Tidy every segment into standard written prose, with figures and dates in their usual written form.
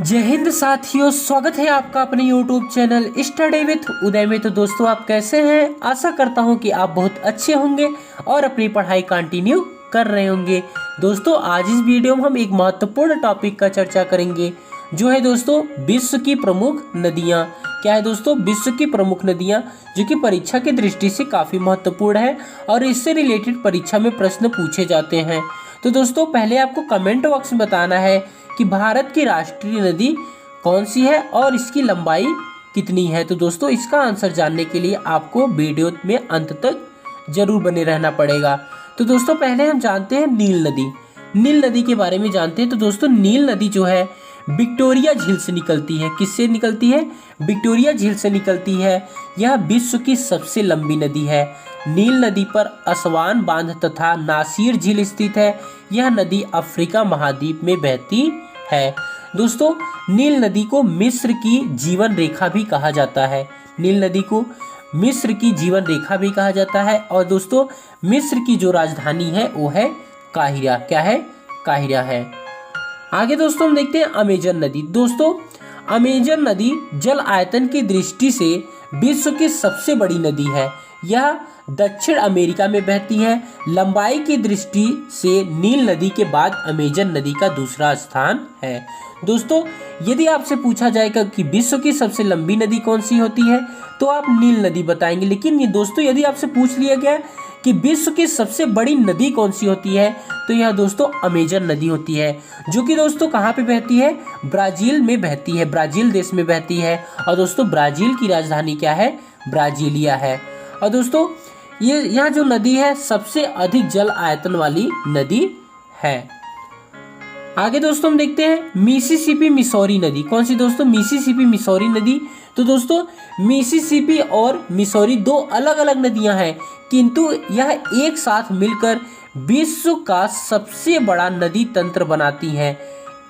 जय हिंद साथियों, स्वागत है आपका अपने YouTube चैनल स्टडी विथ उदय में। तो दोस्तों, आप कैसे हैं? आशा करता हूं कि आप बहुत अच्छे होंगे और अपनी पढ़ाई कंटिन्यू कर रहे होंगे। दोस्तों, आज इस वीडियो में हम एक महत्वपूर्ण टॉपिक का चर्चा करेंगे, जो है दोस्तों विश्व की प्रमुख नदियां। क्या है दोस्तों? विश्व की प्रमुख नदियां, जो कि परीक्षा की दृष्टि से काफ़ी महत्वपूर्ण है और इससे रिलेटेड परीक्षा में प्रश्न पूछे जाते हैं। तो दोस्तों, पहले आपको कमेंट बॉक्स में बताना है कि भारत की राष्ट्रीय नदी कौन सी है और इसकी लंबाई कितनी है। तो दोस्तों, इसका आंसर जानने के लिए आपको वीडियो में अंत तक जरूर बने रहना पड़ेगा। तो दोस्तों, पहले हम जानते हैं नील नदी। नील नदी के बारे में जानते हैं। तो दोस्तों, नील नदी जो है विक्टोरिया झील से निकलती है। किससे निकलती है? विक्टोरिया झील से निकलती है। यह विश्व की सबसे लंबी नदी है। नील नदी पर असवान बांध तथा नासिर झील स्थित है। यह नदी अफ्रीका महाद्वीप में बहती है। दोस्तों, नील नदी को मिस्र की जीवन रेखा भी कहा जाता है। नील नदी को मिस्र की जीवन रेखा भी कहा जाता है। और दोस्तों, मिस्र की जो राजधानी है वो है काहिरा। क्या है? काहिरा है। आगे दोस्तों हम देखते हैं अमेजन नदी। दोस्तों, अमेजन नदी जल आयतन की दृष्टि से विश्व की सबसे बड़ी नदी है। यह दक्षिण अमेरिका में बहती है। लंबाई की दृष्टि से नील नदी के बाद अमेजन नदी का दूसरा स्थान है। दोस्तों, यदि आपसे पूछा जाएगा कि विश्व की सबसे लंबी नदी कौन सी होती है, तो आप नील नदी बताएंगे। लेकिन ये दोस्तों, यदि आपसे पूछ लिया गया कि विश्व की सबसे बड़ी नदी कौन सी होती है, तो यह दोस्तों अमेजन नदी होती है, जो कि दोस्तों कहाँ पे बहती है? ब्राजील में बहती है। ब्राजील देश में बहती है। और दोस्तों, ब्राजील की राजधानी क्या है? ब्राजीलिया है। और दोस्तों, यह जो नदी है सबसे अधिक जल आयतन वाली नदी है। आगे दोस्तों हम देखते हैं मिसिसिपी मिसौरी नदी। कौन सी दोस्तों? मिसिसिपी मिसौरी नदी। तो दोस्तों, मिसिसिपी और मिसौरी दो अलग अलग नदियां हैं, किंतु यह एक साथ मिलकर विश्व का सबसे बड़ा नदी तंत्र बनाती हैं।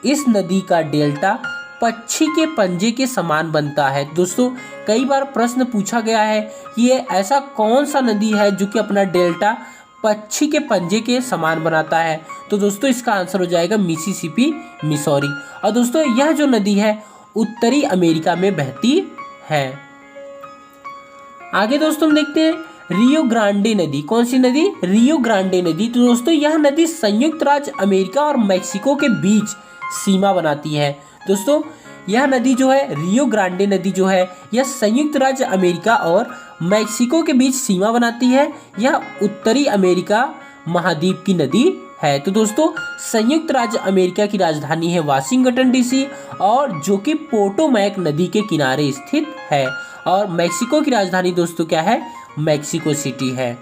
इस नदी का डेल्टा पक्षी के पंजे के समान बनता है। दोस्तों, कई बार प्रश्न पूछा गया है कि ये ऐसा कौन सा नदी है जो कि अपना डेल्टा पक्षी के पंजे के समान बनाता है। तो दोस्तों, इसका आंसर हो जाएगा मिसिसिपी मिसौरी। और दोस्तों, यह जो नदी है उत्तरी अमेरिका में बहती है। आगे दोस्तों हम देखते हैं रियो ग्रांडे नदी। कौन सी नदी? रियो ग्रांडे नदी। तो दोस्तों, यह नदी संयुक्त राज्य अमेरिका और मैक्सिको के बीच सीमा बनाती है। दोस्तों, यह नदी जो है रियो ग्रांडे नदी जो है, यह संयुक्त राज्य अमेरिका और मैक्सिको के बीच सीमा बनाती है। यह उत्तरी अमेरिका महाद्वीप की नदी है। तो दोस्तों, संयुक्त राज्य अमेरिका की राजधानी है वाशिंगटन डीसी, और जो कि पोटोमैक नदी के किनारे स्थित है। और मैक्सिको की राजधानी दोस्तों क्या है? मैक्सिको सिटी है।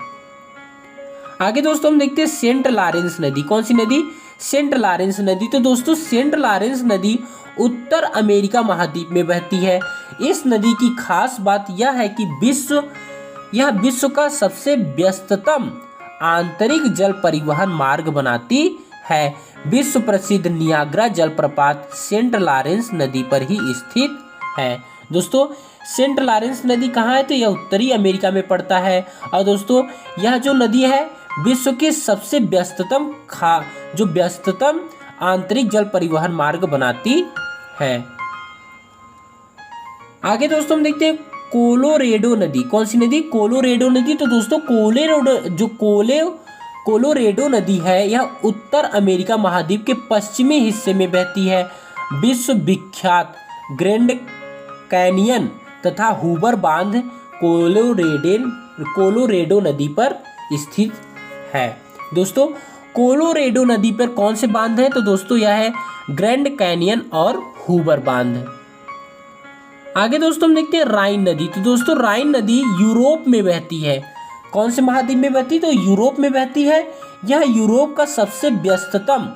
आगे दोस्तों हम देखते हैं सेंट लॉरेंस नदी। कौन सी नदी? सेंट लॉरेंस नदी। तो दोस्तों, सेंट लॉरेंस नदी उत्तर अमेरिका महाद्वीप में बहती है। इस नदी की खास बात यह है कि यह विश्व का सबसे व्यस्ततम आंतरिक जल परिवहन मार्ग बनाती है। विश्व प्रसिद्ध नियाग्रा जलप्रपात सेंट लॉरेंस नदी पर ही स्थित है। दोस्तों, सेंट लॉरेंस नदी कहाँ है? तो यह उत्तरी अमेरिका में पड़ता है। और दोस्तों, यह जो नदी है विश्व के सबसे व्यस्ततम आंतरिक जल परिवहन मार्ग बनाती है। आगे दोस्तों हम देखते हैं कोलोरेडो नदी। कौन सी नदी? कोलोरेडो नदी। तो दोस्तों, कोलोरेडो नदी है, यह उत्तर अमेरिका महाद्वीप के पश्चिमी हिस्से में बहती है। विश्व विख्यात ग्रैंड कैनियन तथा हूबर बांध कोलोरेडो नदी पर स्थित है। दोस्तों, कोलोरेडो नदी पर कौन से बांध हैं? तो दोस्तों, यह है ग्रैंड कैनियन और हूबर बांध। आगे दोस्तों हम देखते हैं राइन नदी। तो दोस्तों, राइन नदी यूरोप में बहती है। कौन से महाद्वीप में बहती? तो यूरोप में बहती है। यह यूरोप का सबसे व्यस्ततम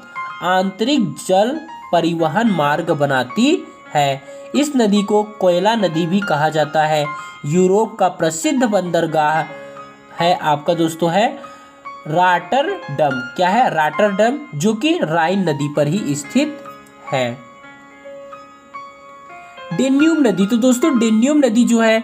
आंतरिक जल परिवहन मार्ग बनाती है। इस नदी को कोयला नदी भी कहा जाता है। यूरोप का प्रसिद्ध बंदरगाह है आपका दोस्तों है रॉटरडम। क्या है? रॉटरडम, जो कि राइन नदी पर ही स्थित है। डेन्यूब नदी। तो दोस्तों, डेन्यूब नदी जो है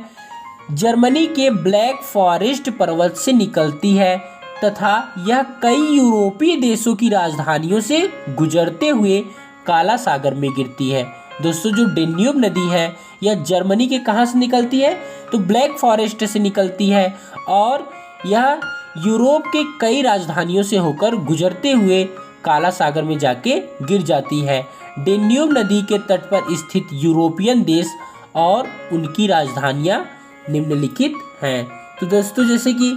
जर्मनी के ब्लैक फॉरेस्ट पर्वत से निकलती है तथा यह कई यूरोपीय देशों की राजधानियों से गुजरते हुए काला सागर में गिरती है। दोस्तों जो डेन्यूब नदी है यह जर्मनी के कहाँ से निकलती है, तो ब्लैक फॉरेस्ट से निकलती है और यह यूरोप के कई राजधानियों से होकर गुजरते हुए काला सागर में जाके गिर जाती है। डेन्यूब नदी के तट पर स्थित यूरोपियन देश और उनकी राजधानियां निम्नलिखित हैं। तो दोस्तों जैसे कि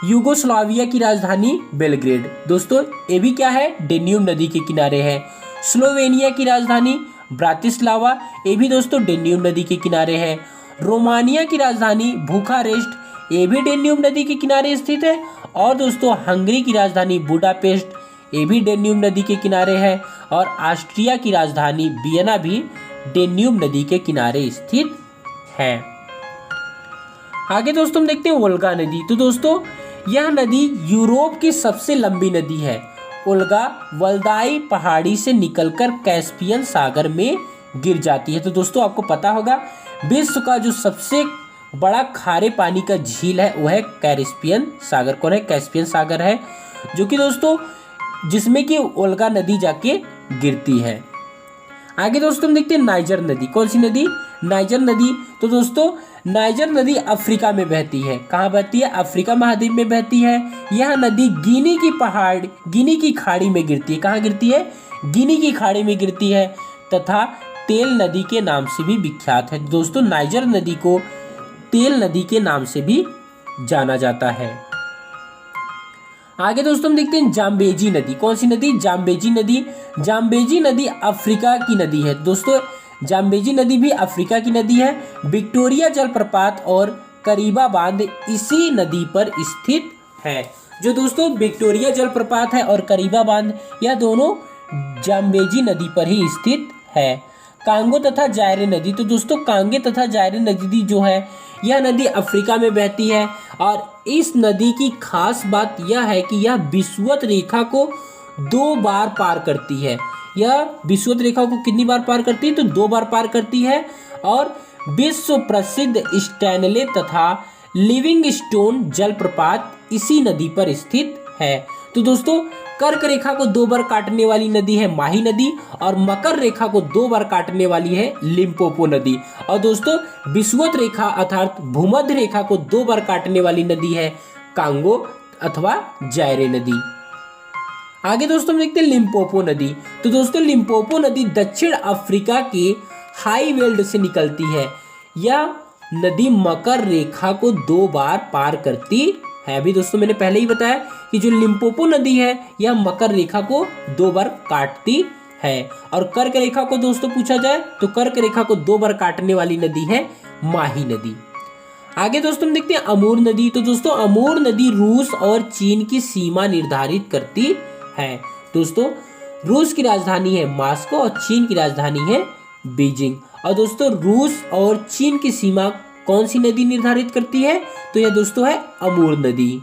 यूगोस्लाविया की राजधानी बेलग्रेड, दोस्तों ये भी क्या है, डेन्यूब नदी के किनारे है। स्लोवेनिया की राजधानी ब्रातिस्लावा, ये भी दोस्तों डेन्यूब नदी के किनारे है। रोमानिया की राजधानी बुखारेस्ट, ये भी डेन्यूब नदी के किनारे स्थित है। और दोस्तों हंगरी की राजधानी बुडापेस्ट, ये भी डेन्यूब नदी के किनारे है। और ऑस्ट्रिया की राजधानी वियना भी डेन्यूब नदी के किनारे स्थित है। आगे दोस्तों हम देखते हैं वोल्गा नदी। तो दोस्तों यह नदी यूरोप की सबसे लंबी नदी है। वोल्गा वल्दाई पहाड़ी से निकलकर कैस्पियन सागर में गिर जाती है। तो दोस्तों आपको पता होगा विश्व का जो सबसे बड़ा खारे पानी का झील है वह है कैस्पियन सागर। कौन है, कैस्पियन सागर है, जो कि दोस्तों जिसमें कि वोल्गा नदी जाके गिरती है। आगे दोस्तों हम देखते हैं नाइजर नदी। कौन सी नदी, नाइजर नदी। तो दोस्तों नाइजर नदी अफ्रीका में बहती है। कहाँ बहती है, अफ्रीका महाद्वीप में बहती है। यह नदी गिनी की खाड़ी में गिरती है। कहाँ गिरती है, गिनी की खाड़ी में गिरती है तथा तेल नदी के नाम से भी विख्यात है। दोस्तों नाइजर नदी को तेल नदी के नाम से भी जाना जाता है। आगे दोस्तों हम देखते हैं जाम्बेजी नदी। कौन सी नदी, जाम्बेजी नदी। जाम्बेजी नदी अफ्रीका की नदी है। दोस्तों जाम्बेजी नदी भी अफ्रीका की नदी है। विक्टोरिया जलप्रपात और करीबा बांध इसी नदी पर स्थित है। जो दोस्तों विक्टोरिया जलप्रपात है और करीबा बांध, यह दोनों जाम्बेजी नदी पर ही स्थित है। कांगो तथा जायरे नदी। तो दोस्तों कांगे तथा जायरे नदी जो है यह नदी अफ्रीका में बहती है और इस नदी की खास बात यह है कि यह विषुवत रेखा को 2 बार पार करती है। यह विषुवत रेखा को कितनी बार पार करती है, तो 2 बार पार करती है। और विश्व प्रसिद्ध स्टैनले तथा लिविंगस्टोन जलप्रपात इसी नदी पर स्थित है। तो दोस्तों कर्क रेखा को 2 बार काटने वाली नदी है माही नदी और मकर रेखा को 2 बार काटने वाली है लिम्पोपो नदी। और दोस्तों विषुवत रेखा अर्थात भूमध्य रेखा को 2 बार काटने वाली नदी है कांगो अथवा जायरे नदी। आगे दोस्तों हम देखते हैं लिम्पोपो नदी। तो दोस्तों लिम्पोपो नदी दक्षिण अफ्रीका के हाई वेल्ड से निकलती है। यह नदी मकर रेखा को 2 बार पार करती है। अभी दोस्तों मैंने पहले ही बताया कि जो लिम्पोपो नदी है यह मकर रेखा को 2 बार काटती है। और कर्क रेखा को दोस्तों पूछा जाए तो कर्क रेखा को 2 बार काटने वाली नदी है माही नदी। आगे दोस्तों हम देखते हैं अमूर नदी। तो दोस्तों अमूर नदी रूस और चीन की सीमा निर्धारित करती है। दोस्तों रूस की राजधानी है मॉस्को और चीन की राजधानी है बीजिंग। और दोस्तों रूस और चीन की सीमा कौन सी नदी निर्धारित करती है, तो यह दोस्तों है अमूर नदी।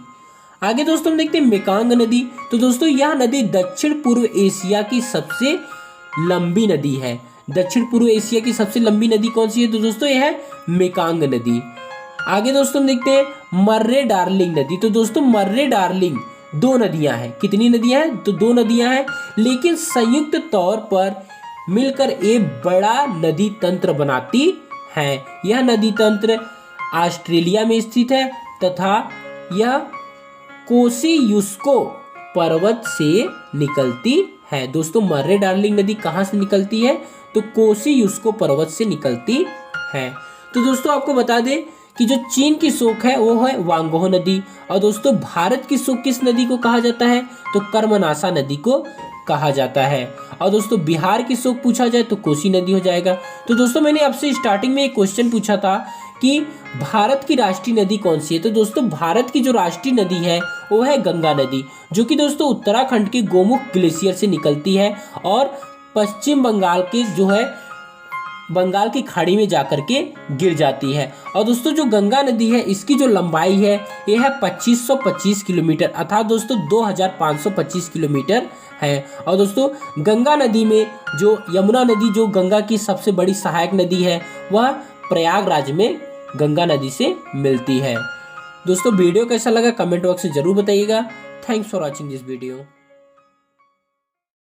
आगे दोस्तों हम देखते हैं मेकांग नदी। तो दोस्तों यह नदी दक्षिण पूर्व एशिया की सबसे लंबी नदी है। दक्षिण पूर्व एशिया की सबसे लंबी नदी कौन सी है, तो दोस्तों यह है मेकांग नदी। आगे दोस्तों हम देखते हैं मर्रे डार्लिंग नदी। तो दोस्तों मर्रे डार्लिंग 2 नदियां हैं। कितनी नदियां हैं, तो 2 नदियां हैं, लेकिन संयुक्त तौर पर मिलकर एक बड़ा नदी तंत्र बनाती है। यह नदी तंत्र ऑस्ट्रेलिया में स्थित है तथा यह कोसियुस्को पर्वत से निकलती है। दोस्तों मर्रे डार्लिंग नदी कहाँ से निकलती है, तो कोसियुस्को पर्वत से निकलती है। तो दोस्तों आपको बता दें कि जो चीन की शोक है वो है वांगहो नदी। और दोस्तों भारत की शोक किस नदी को कहा जाता है, तो कर्मनासा नदी को कहा जाता है। और दोस्तों बिहार की शोक पूछा जाए तो कोसी नदी हो जाएगा। तो दोस्तों मैंने आपसे स्टार्टिंग में एक क्वेश्चन पूछा था कि भारत की राष्ट्रीय नदी कौन सी है। तो दोस्तों भारत की जो राष्ट्रीय नदी है वो है गंगा नदी, जो कि दोस्तों उत्तराखंड के गोमुख ग्लेशियर से निकलती है और पश्चिम बंगाल के जो है बंगाल की खाड़ी में जाकर के गिर जाती है। और दोस्तों जो गंगा नदी है इसकी जो लंबाई है यह है 2525 किलोमीटर अर्थात दोस्तों 2525 किलोमीटर है। और दोस्तों गंगा नदी में जो यमुना नदी जो गंगा की सबसे बड़ी सहायक नदी है वह प्रयागराज में गंगा नदी से मिलती है। दोस्तों वीडियो कैसा लगा कमेंट बॉक्स में जरूर बताइएगा। Thanks for watching this video.